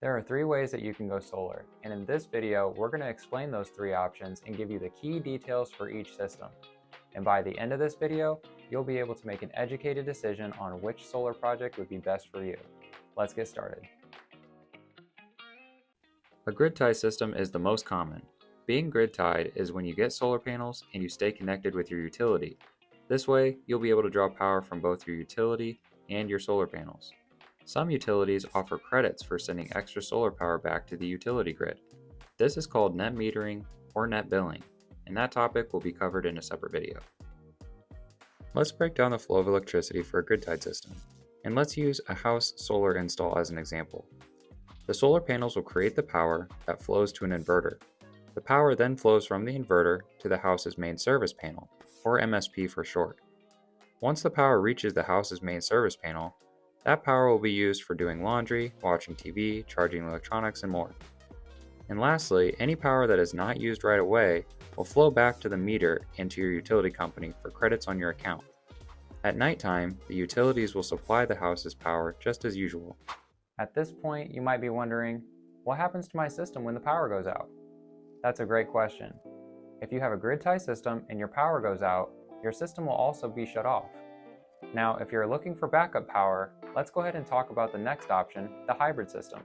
There are three ways that you can go solar, and in this video, we're going to explain those three options and give you the key details for each system. And by the end of this video, you'll be able to make an educated decision on which solar project would be best for you. Let's get started. A grid tie system is the most common. Being grid tied is when you get solar panels and you stay connected with your utility. This way, you'll be able to draw power from both your utility and your solar panels. Some utilities offer credits for sending extra solar power back to the utility grid. This is called net metering or net billing, and that topic will be covered in a separate video. Let's break down the flow of electricity for a grid-tied system, and let's use a house solar install as an example. The solar panels will create the power that flows to an inverter. The power then flows from the inverter to the house's main service panel, or MSP for short. Once the power reaches the house's main service panel, that power will be used for doing laundry, watching TV, charging electronics, and more. And lastly, any power that is not used right away will flow back to the meter and to your utility company for credits on your account. At nighttime, the utilities will supply the house's power just as usual. At this point, you might be wondering, what happens to my system when the power goes out? That's a great question. If you have a grid tie system and your power goes out, your system will also be shut off. Now, if you're looking for backup power, let's go ahead and talk about the next option, the hybrid system.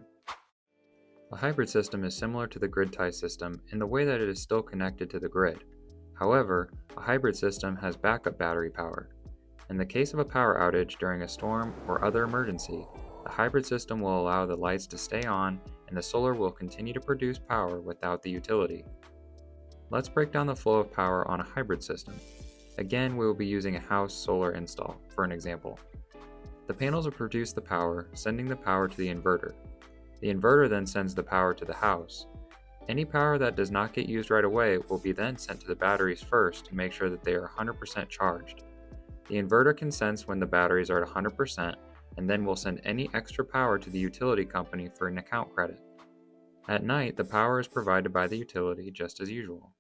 A hybrid system is similar to the grid tie system in the way that it is still connected to the grid. However, a hybrid system has backup battery power. In the case of a power outage during a storm or other emergency, the hybrid system will allow the lights to stay on and the solar will continue to produce power without the utility. Let's break down the flow of power on a hybrid system. Again, we will be using a house solar install for an example. The panels will produce the power, sending the power to the inverter. The inverter then sends the power to the house. Any power that does not get used right away will be then sent to the batteries first to make sure that they are 100% charged. The inverter can sense when the batteries are at 100% and then will send any extra power to the utility company for an account credit. At night, the power is provided by the utility just as usual.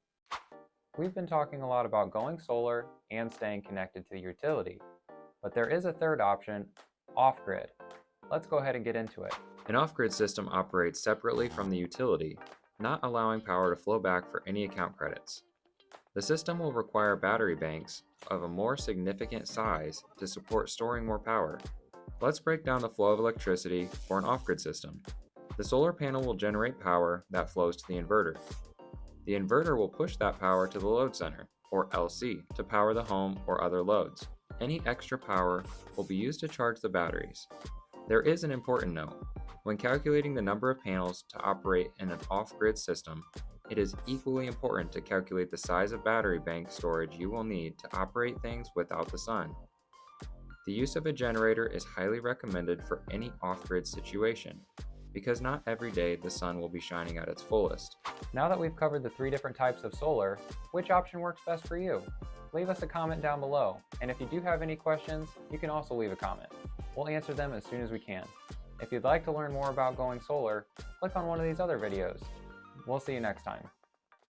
We've been talking a lot about going solar and staying connected to the utility, but there is a third option, off-grid. Let's go ahead and get into it. An off-grid system operates separately from the utility, not allowing power to flow back for any account credits. The system will require battery banks of a more significant size to support storing more power. Let's break down the flow of electricity for an off-grid system. The solar panel will generate power that flows to the inverter. The inverter will push that power to the load center, or LC, to power the home or other loads. Any extra power will be used to charge the batteries. There is an important note. When calculating the number of panels to operate in an off-grid system, it is equally important to calculate the size of battery bank storage you will need to operate things without the sun. The use of a generator is highly recommended for any off-grid situation, because not every day the sun will be shining at its fullest. Now that we've covered the three different types of solar, which option works best for you? Leave us a comment down below, and if you do have any questions, you can also leave a comment. We'll answer them as soon as we can. If you'd like to learn more about going solar, click on one of these other videos. We'll see you next time.